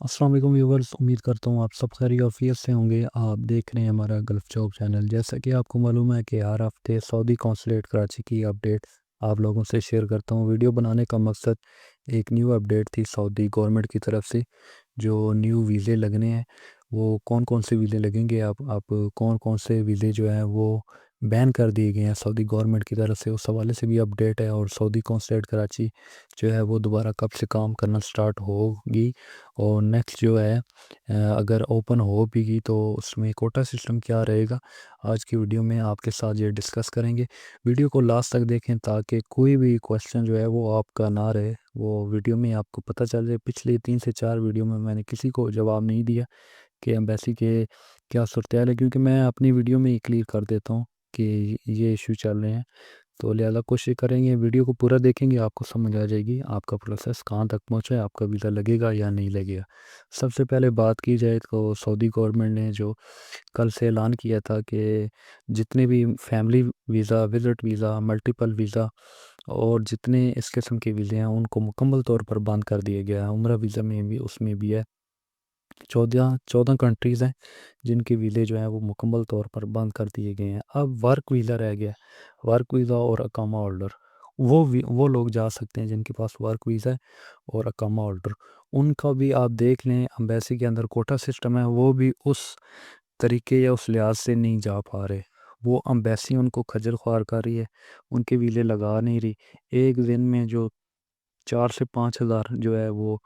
अस्सलाम वालेकुम व्यूवर्स, उम्मीद करता हूँ आप सब खैरियत आफियत से होंगे। आप देख रहे हैं हमारा गल्फ जॉब चैनल। जैसा कि आपको मालूम है कि हर हफ्ते सऊदी कौंसलेट कराची की अपडेट आप लोगों से शेयर करता हूँ। वीडियो बनाने का मकसद एक न्यू अपडेट थी सऊदी गवर्नमेंट की तरफ से। जो न्यू वीज़े लगने हैं वो कौन कौन से वीज़े लगेंगे, आप कौन कौन से वीज़े जो हैं वो बैन कर दिए गए हैं सऊदी गवर्नमेंट की तरफ से, उस हवाले से भी अपडेट है। और सऊदी कौंसलेट कराची जो है वो दोबारा कब से काम करना स्टार्ट होगी, और नेक्स्ट जो है अगर ओपन हो भी गई तो उसमें कोटा सिस्टम क्या रहेगा। आज की वीडियो में आपके साथ ये डिस्कस करेंगे। वीडियो को लास्ट तक देखें ताकि कोई भी क्वेश्चन जो है वो आपका ना रहे, वो वीडियो में आपको पता चल जाए। पिछले 3 से 4 वीडियो में मैंने किसी को जवाब नहीं दिया कि एम्बेसी के क्या सूरत हाल है, क्योंकि मैं अपनी वीडियो में ही क्लियर कर देता हूँ कि ये इशू चल रहे हैं। तो लिहाजा कोशिश करेंगे, वीडियो को पूरा देखेंगे, आपको समझ आ जाएगी आपका प्रोसेस कहाँ तक पहुँचा है, आपका वीज़ा लगेगा या नहीं लगेगा। सबसे पहले बात की जाए तो सऊदी गवर्नमेंट ने जो कल से ऐलान किया था कि जितने भी family visa, visit visa, multiple visa और जितने इस किस्म के वीज़े हैं उनको मुकम्मल तौर पर बंद कर दिया गया है। उम्रा वीज़ा में भी उसमें भी है। 14 कंट्रीज़ हैं जिनके वीज़े जो हैं वो मुकम्मल तौर पर बंद कर दिए गए हैं। अब वर्क वीज़ा रह गया। वर्क वीज़ा और अकामा होल्डर, वो लोग जा सकते हैं जिनके पास वर्क वीज़ा है और अकामा होल्डर। उनका भी आप देख लें, एम्बेसी के अंदर कोटा सिस्टम है, वो भी उस तरीके या उस लिहाज से नहीं जा पा रहे। वो एम्बेसी उनको खज्जल ख्वार कर रही है, उनके वीज़े लगा नहीं रही। एक दिन में जो 4 से 5 हज़ार जो है वो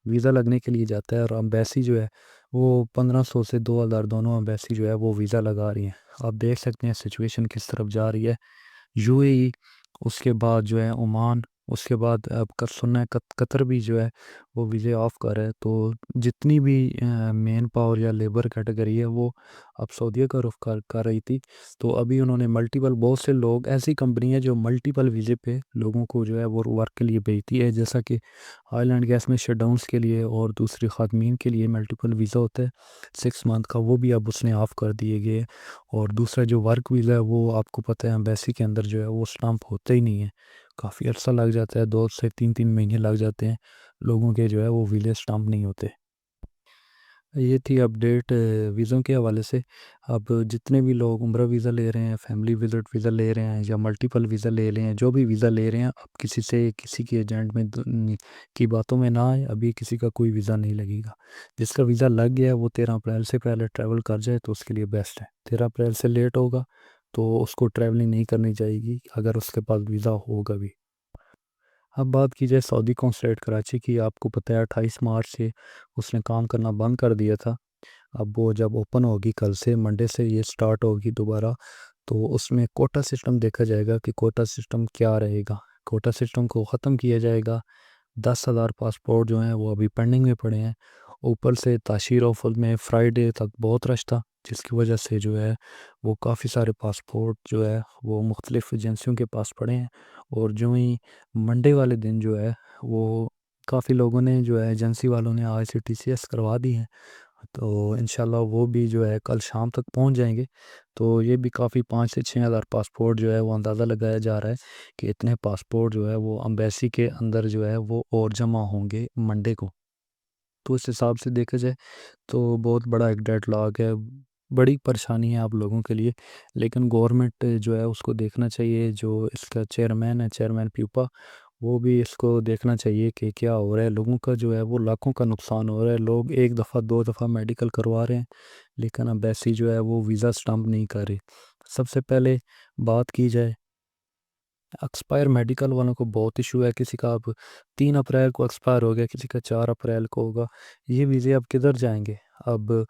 वीज़ा लगने के लिए जाता है, और एम्बेसी जो है वो 1500 से 2000 दोनों एम्बेसी जो है वो वीज़ा लगा रही हैं। आप देख सकते हैं सिचुएशन किस तरफ जा रही है। यूएई, उसके बाद जो है ओमान, उसके बाद अब सुनना है कतर भी जो है वो वीज़े ऑफ कर रहा है। तो जितनी भी मेन पावर या लेबर कैटेगरी है वो अब सऊदीया का रुख कर रही थी। तो अभी उन्होंने मल्टीपल, बहुत से लोग, ऐसी कंपनी है जो मल्टीपल वीज़े पे लोगों को जो है वो वर्क के लिए भेजती है, जैसा कि ऑयल एंड गैस में शटडाउन्स के लिए और दूसरी खादमीन के लिए मल्टीपल वीज़ा होता है 6 मंथ का, वो भी अब उसने ऑफ़ कर दिए गए। और दूसरा जो वर्क वीज़ा है वो आपको पता है एम्बेसी के अंदर जो है वो स्टाम्प होता ही नहीं है। काफ़ी अर्सा लग जाता है, 2 से 3 महीने लग जाते हैं लोगों के जो है वो वीज़े स्टाम्प नहीं होते। ये थी अपडेट वीज़ों के हवाले से। अब जितने भी लोग उम्रा वीज़ा ले रहे हैं, फैमिली विज़िट वीज़ा ले रहे हैं या मल्टीपल वीज़ा ले रहे हैं, जो भी वीज़ा ले रहे हैं, अब किसी से किसी के एजेंट में की बातों में ना आए। अभी किसी का कोई वीज़ा नहीं लगेगा। जिसका वीज़ा लग गया है वो 13 अप्रैल से पहले ट्रैवल कर जाए तो उसके लिए बेस्ट है। 13 अप्रैल से लेट होगा तो उसको ट्रैवलिंग नहीं करनी चाहिए अगर उसके पास वीज़ा होगा भी। अब बात की जाए सऊदी कौंसलेट कराची की, आपको पता है 28 मार्च से उसने काम करना बंद कर दिया था। अब वो जब ओपन होगी, कल से मंडे से ये स्टार्ट होगी दोबारा, तो उसमें कोटा सिस्टम देखा जाएगा कि कोटा सिस्टम क्या रहेगा। कोटा सिस्टम को ख़त्म किया जाएगा। 10,000 पासपोर्ट जो हैं वो अभी पेंडिंग में पड़े हैं। ऊपर से ताशीर ऑफल में फ्राइडे तक बहुत रश था, जिसकी वजह से जो है वो काफ़ी सारे पासपोर्ट जो है वो मुख्तलिफ़ एजेंसियों के पास पड़े हैं। और जो ही मंडे वाले दिन जो है वो काफ़ी लोगों ने जो है एजेंसी वालों ने ICTCS करवा दी हैं। तो इंशाल्लाह वो भी जो है कल शाम तक पहुंच जाएंगे। तो ये भी काफ़ी 5 से 6 हज़ार पासपोर्ट जो है वो अंदाज़ा लगाया जा रहा है कि इतने पासपोर्ट जो है वो अम्बेसी के अंदर जो है वो और जमा होंगे मंडे को। तो उस हिसाब से देखा जाए तो बहुत बड़ा एक डेडलॉक है, बड़ी परेशानी है आप लोगों के लिए। लेकिन गवर्नमेंट जो है उसको देखना चाहिए, जो इसका चेयरमैन है, चेयरमैन प्यूपा, वो भी इसको देखना चाहिए कि क्या हो रहा है। लोगों का जो है वो लाखों का नुकसान हो रहा है। लोग एक दफ़ा 2 दफ़ा मेडिकल करवा रहे हैं, लेकिन अब ऐसी जो है वो वीज़ा स्टम्प नहीं कर रही। सबसे पहले बात की जाए, एक्सपायर मेडिकल वालों को बहुत इशू है। किसी का अब 3 अप्रैल को एक्सपायर हो गया, किसी का 4 अप्रैल को होगा। ये वीज़े अब किधर जाएंगे। अब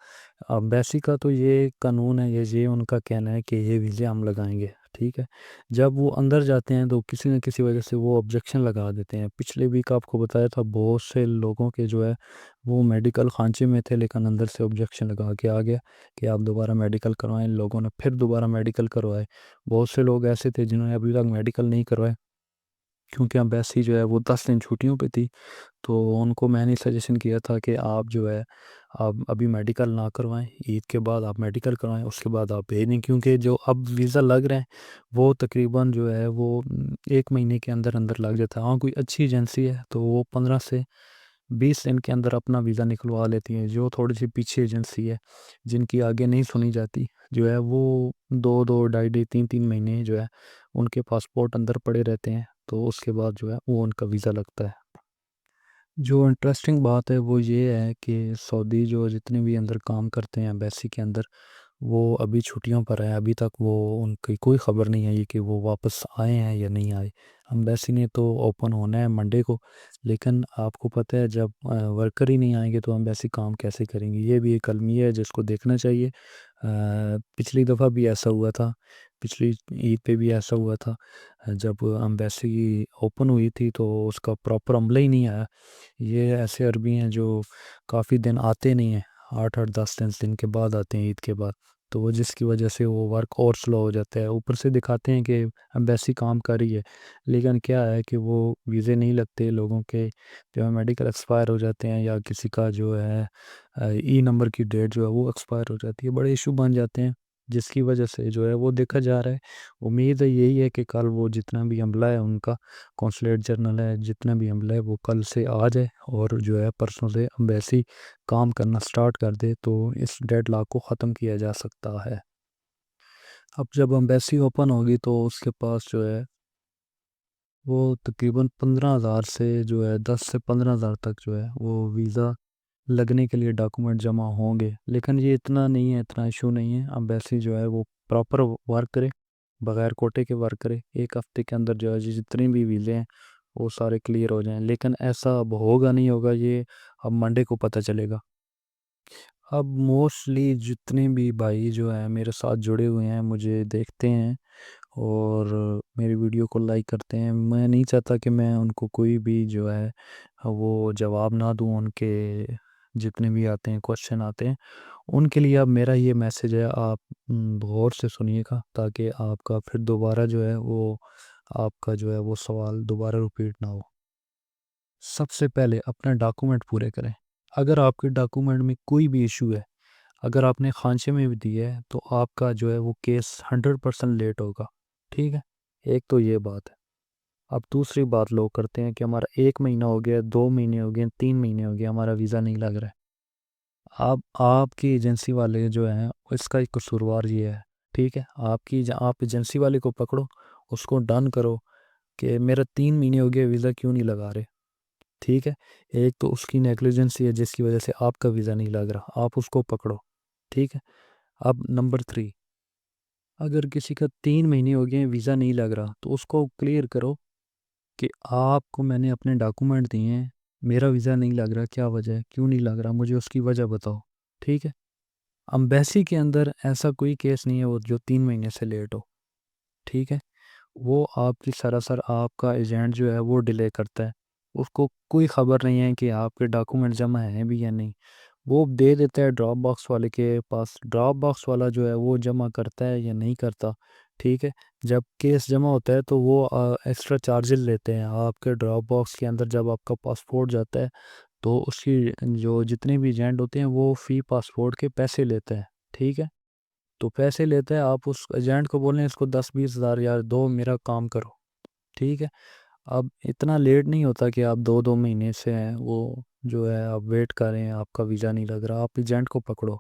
बैसी का तो ये कानून है, ये उनका कहना है कि ये वीज़े हम लगाएंगे, ठीक है। जब वो अंदर जाते हैं तो किसी न किसी वजह से वो ऑब्जेक्शन लगा देते हैं। पिछले वीक आपको बताया था बहुत से लोगों के जो है वो मेडिकल खांचे में थे, लेकिन अंदर से ऑब्जेक्शन लगा के आ गया कि आप दोबारा मेडिकल करवाएं। लोगों ने फिर दोबारा मेडिकल करवाए। बहुत से लोग ऐसे थे जिन्होंने अभी तक मेडिकल नहीं करवाए, क्योंकि एम्बेसी जो है वो 10 दिन छुट्टियों पे थी। तो उनको मैंने सजेशन किया था कि आप जो है आप अभी मेडिकल ना करवाएं, ईद के बाद आप मेडिकल करवाएं, उसके बाद आप भेज दें। क्योंकि जो अब वीज़ा लग रहे हैं वो तकरीबन जो है वो 1 महीने के अंदर अंदर लग जाता है। हाँ, कोई अच्छी एजेंसी है तो वो 15 से 20 दिन کے اندر اپنا ویزا نکلوا لیتی ہیں۔ جو تھوڑی سی پیچھے ایجنسی ہے جن کی آگے نہیں سنی جاتی، جو ہے وہ 2 2 2.5 3 مہینے جو ہے ان کے پاسپورٹ اندر پڑے رہتے ہیں، تو اس کے بعد جو ہے وہ ان کا ویزا لگتا ہے۔ جو انٹرسٹنگ بات ہے وہ یہ ہے کہ سعودی جو جتنے بھی اندر کام کرتے ہیں ایمبیسی کے اندر، وہ ابھی چھٹیوں پر ہیں، ابھی تک وہ ان کی کوئی خبر نہیں آئی کہ وہ واپس آئے ہیں یا نہیں آئے۔ ایمبیسی نے تو اوپن ہونا ہے منڈے کو، لیکن آپ کو پتہ ہے جب ورکر ہی نہیں آئیں گے تو ایمبیسی کام کیسے کریں گی؟ یہ بھی ایک المیہ ہے جس کو دیکھنا چاہیے۔ پچھلی دفعہ بھی ایسا ہوا تھا، پچھلی عید پہ بھی ایسا ہوا تھا، جب ایمبیسی اوپن ہوئی تھی تو اس کا پراپر عملہ ہی نہیں آیا۔ یہ ایسے عربی ہیں جو کافی دن آتے نہیں ہیں، 8 8 10 10 دن کے بعد آتے ہیں عید کے بعد، تو وہ جس کی وجہ سے وہ ورک اور سلو ہو جاتا ہے۔ اوپر سے دکھاتے ہیں کہ ایمبیسی کام کر رہی ہے، لیکن کیا ہے کہ وہ ویزے نہیں لگتے لوگوں کے، جو ہے میڈیکل ایکسپائر ہو جاتے ہیں، یا کسی کا جو ہے ای نمبر کی ڈیٹ جو ہے وہ ایکسپائر ہو جاتی ہے، بڑے ایشو بن جاتے ہیں، جس کی وجہ سے جو ہے وہ دیکھا جا رہا ہے۔ امید ہے یہی ہے کہ کل وہ جتنا بھی عملہ ہے ان کا، کونسلیٹ جنرل ہے، جتنا بھی عملہ ہے وہ کل سے آ جائے اور جو ہے پرسوں سے ایمبیسی کام کرنا سٹارٹ کر دے، تو اس ڈیڈ لاک کو ختم کیا جا سکتا ہے۔ اب جب ایمبیسی اوپن ہوگی تو اس کے پاس جو ہے وہ تقریباً 15,000 سے جو ہے 10 سے 15,000 تک جو ہے وہ ویزا لگنے کے لیے ڈاکومنٹ جمع ہوں گے، لیکن یہ اتنا نہیں ہے، اتنا ایشو نہیں ہے۔ ایمبیسی جو ہے وہ پراپر ورک کرے، بغیر کوٹے کے ورک کرے، 1 ہفتے کے اندر جو ہے جتنے بھی ویزے ہیں وہ سارے کلیئر ہو جائیں، لیکن ایسا اب ہوگا نہیں ہوگا، یہ اب منڈے کو پتہ چلے گا۔ اب موسٹلی جتنے بھی بھائی جو ہیں میرے ساتھ جڑے ہوئے ہیں، مجھے دیکھتے ہیں اور میری ویڈیو کو لائک کرتے ہیں، میں نہیں چاہتا کہ میں ان کو کوئی بھی جو ہے وہ جواب نہ دوں، ان کے جتنے بھی آتے ہیں کوشچن آتے ہیں ان کے لیے۔ اب میرا یہ میسیج ہے، آپ غور سے سنیے گا تاکہ آپ کا پھر دوبارہ جو ہے وہ آپ کا جو ہے وہ سوال دوبارہ ریپیٹ نہ ہو۔ سب سے پہلے اپنا ڈاکومنٹ پورے کریں۔ اگر آپ کے ڈاکومنٹ میں کوئی بھی ایشو ہے، اگر آپ نے خانچے میں بھی دی ہے، تو آپ کا جو ہے وہ کیس 100% لیٹ ہوگا، ٹھیک ہے؟ ایک تو یہ بات ہے۔ اب دوسری بات لوگ کرتے ہیں کہ ہمارا 1 مہینہ ہو گیا، 2 مہینے ہو گئے، 3 مہینے ہو گئے، ہمارا ویزا نہیں لگ رہا ہے۔ اب آپ کی ایجنسی والے جو ہیں اس کا ایک قصوروار یہ ہے، ٹھیک ہے؟ آپ ایجنسی والے کو پکڑو، اس کو ڈن کرو کہ میرا 3 مہینے ہو گئے ویزا کیوں نہیں لگا رہے، ٹھیک ہے؟ ایک تو اس کی نیگلیجنسی ہے جس کی وجہ سے آپ کا ویزا نہیں لگ رہا، آپ اس کو پکڑو، ٹھیک ہے؟ اب نمبر 3، اگر کسی کا 3 مہینے ہو گئے ویزا نہیں لگ رہا تو اس کو کلیئر کرو کہ آپ کو میں نے اپنے ڈاکومنٹ دیے ہیں، میرا ویزا نہیں لگ رہا، کیا وجہ ہے، کیوں نہیں لگ رہا، مجھے اس کی وجہ بتاؤ، ٹھیک ہے؟ امبیسی کے اندر ایسا کوئی کیس نہیں ہے وہ جو 3 مہینے سے لیٹ ہو، ٹھیک ہے؟ وہ آپ کی سراسر آپ کا ایجنٹ جو ہے وہ ڈیلے کرتا ہے، اس کو کوئی خبر نہیں ہے کہ آپ کے ڈاکومنٹ جمع ہیں بھی یا نہیں، وہ دے دیتا ہے ڈراپ باکس والے کے پاس، ڈراپ باکس والا جو ہے وہ جمع کرتا ہے یا نہیں کرتا، ٹھیک ہے؟ جب کیس جمع ہوتا ہے تو وہ ایکسٹرا چارجز لیتے ہیں آپ کے ڈراپ باکس کے اندر۔ جب آپ کا پاسپورٹ جاتا ہے تو اس کی جو جتنے بھی ایجنٹ ہوتے ہیں وہ فی پاسپورٹ کے پیسے لیتے ہیں، ٹھیک ہے؟ تو پیسے لیتے ہیں، آپ اس ایجنٹ کو بولیں اس کو 10 20 ہزار یار دو، میرا کام کرو، ٹھیک ہے؟ اب اتنا لیٹ نہیں ہوتا کہ آپ 2 2 مہینے سے ہیں وہ جو ہے آپ ویٹ کریں، آپ کا ویزا نہیں لگ رہا، آپ ایجنٹ کو پکڑو،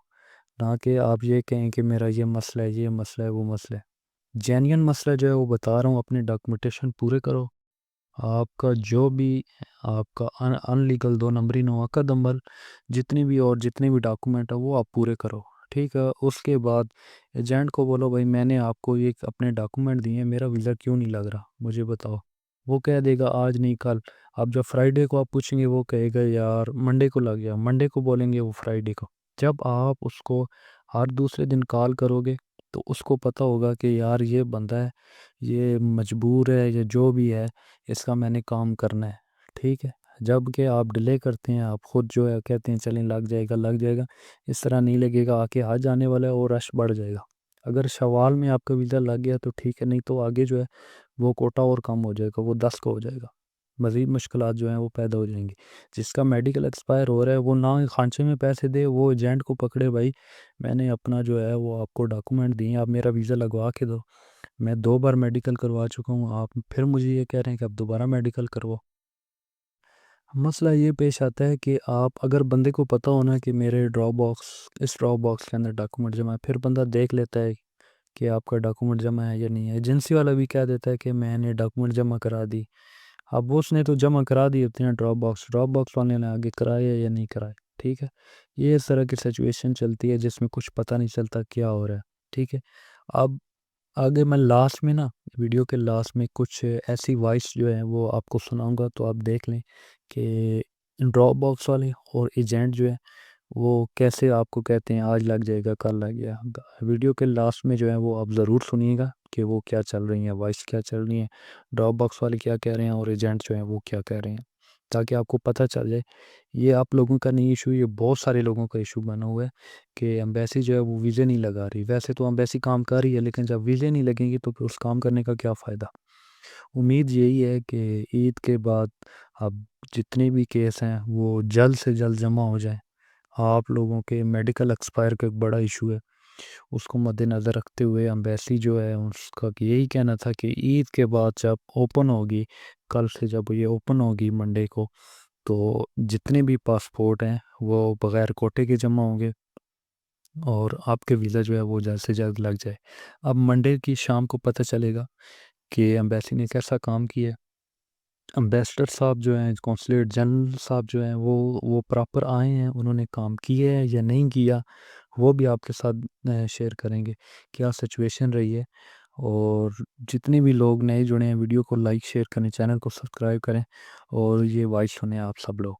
نہ کہ آپ یہ کہیں کہ میرا یہ مسئلہ ہے، یہ مسئلہ ہے، وہ مسئلہ ہے۔ جینین مسئلہ جو ہے وہ بتا رہا ہوں، اپنے ڈاکومنٹیشن پورے کرو، آپ کا جو بھی آپ کا ان لیگل 2 نمبری نوعقد عمل جتنے بھی ڈاکومنٹ ہے وہ آپ پورے کرو، ٹھیک ہے؟ اس کے بعد ایجنٹ کو بولو بھائی میں نے آپ کو یہ اپنے ڈاکومنٹ دیے ہیں، میرا ویزا کیوں نہیں لگ رہا، مجھے بتاؤ۔ وہ کہہ دے گا آج نہیں کل، اب جب فرائیڈے کو آپ پوچھیں گے وہ کہے گا یار منڈے کو لگ گیا، منڈے کو بولیں گے وہ فرائیڈے کو۔ جب آپ اس کو ہر دوسرے دن کال کرو گے تو اس کو پتہ ہوگا کہ یار یہ بندہ ہے، یہ مجبور ہے، یا جو بھی ہے اس کا میں نے کام کرنا ہے، ٹھیک ہے؟ جب کہ آپ ڈیلے کرتے ہیں، آپ خود جو ہے کہتے ہیں چلیں لگ جائے گا لگ جائے گا، اس طرح نہیں لگے گا، آگے آ جانے والا ہے اور رش بڑھ جائے گا۔ اگر شوال میں آپ کا ویزا لگ گیا تو ٹھیک ہے، نہیں تو آگے جو ہے وہ کوٹا اور کم ہو جائے گا، وہ 10 کا ہو جائے گا، مزید مشکلات جو ہیں وہ پیدا ہو جائیں گی۔ جس کا میڈیکل ایکسپائر ہو رہا ہے وہ نہ خانچے میں پیسے دے، وہ ایجنٹ کو پکڑے بھائی میں نے اپنا جو ہے وہ آپ کو ڈاکومنٹ دیے، آپ میرا ویزا لگوا کے دو، میں 2 بار میڈیکل کروا چکا ہوں، آپ پھر مجھے یہ کہہ رہے ہیں کہ اب دوبارہ میڈیکل کرو۔ मसला ये पेश आता है कि आप अगर बंदे को पता हो ना कि मेरे इस ड्रॉप बॉक्स के अंदर डॉक्यूमेंट जमा है, फिर बंदा देख लेता है कि आपका डॉक्यूमेंट जमा है या नहीं है। एजेंसी वाला भी कह देता है कि मैंने डॉक्यूमेंट जमा करा दी। अब वो उसने तो जमा करा दी होती हैं ड्रॉप बॉक्स वाले ने आगे कराया या नहीं कराया, ठीक है। ये इस तरह की सिचुएशन चलती है जिसमें कुछ पता नहीं चलता क्या हो रहा है, ठीक है। अब आगे मैं लास्ट में ना, वीडियो के लास्ट में कुछ ऐसी वॉइस जो है वो आपको सुनाऊंगा, तो आप देख लें कि ड्रॉप बॉक्स वाले और एजेंट जो है वो कैसे आपको कहते हैं आज लग जाएगा कल लग गया। वीडियो के लास्ट में जो है वो आप ज़रूर सुनिएगा कि वो क्या चल रही है, वॉइस क्या चल रही है, ड्रॉप बॉक्स वाले क्या कह रहे हैं और एजेंट जो है वो क्या कह रहे हैं, ताकि आपको पता चल जाए। ये आप लोगों का नहीं इशू, ये बहुत सारे लोगों का इशू बना हुआ है कि एम्बेसी जो है वो वीज़े नहीं लगा रही। वैसे तो एम्बेसी काम कर रही है, लेकिन जब वीज़े नहीं लगेंगे तो फिर उस काम करने का क्या फ़ायदा। उम्मीद यही है कि ईद के बाद अब जितने भी केस हैं वो जल्द से जल्द जमा हो जाएं। आप लोगों के मेडिकल एक्सपायर का एक बड़ा इशू है, उसको मद्देनज़र रखते हुए एम्बेसी जो है उसका यही कहना था कि ईद के बाद जब ओपन होगी, कल से जब ये ओपन होगी मंडे को, तो जितने भी पासपोर्ट हैं वो बग़ैर कोटे के जमा होंगे और आपके वीज़ा जो है वो जल्द से जल्द लग जाए। अब मंडे की शाम को पता चलेगा कि एम्बेसी ने कैसा काम किया है। एम्बेसडर साहब जो हैं, कौंसलेट जनरल साहब जो हैं वो प्रॉपर आए हैं, उन्होंने काम किया है या नहीं किया, वो भी आपके साथ शेयर करेंगे क्या सिचुएशन रही है। और जितने भी लोग नए जुड़े हैं वीडियो को लाइक शेयर करें, चैनल को सब्सक्राइब करें और ये वॉइस सुने आप सब लोग।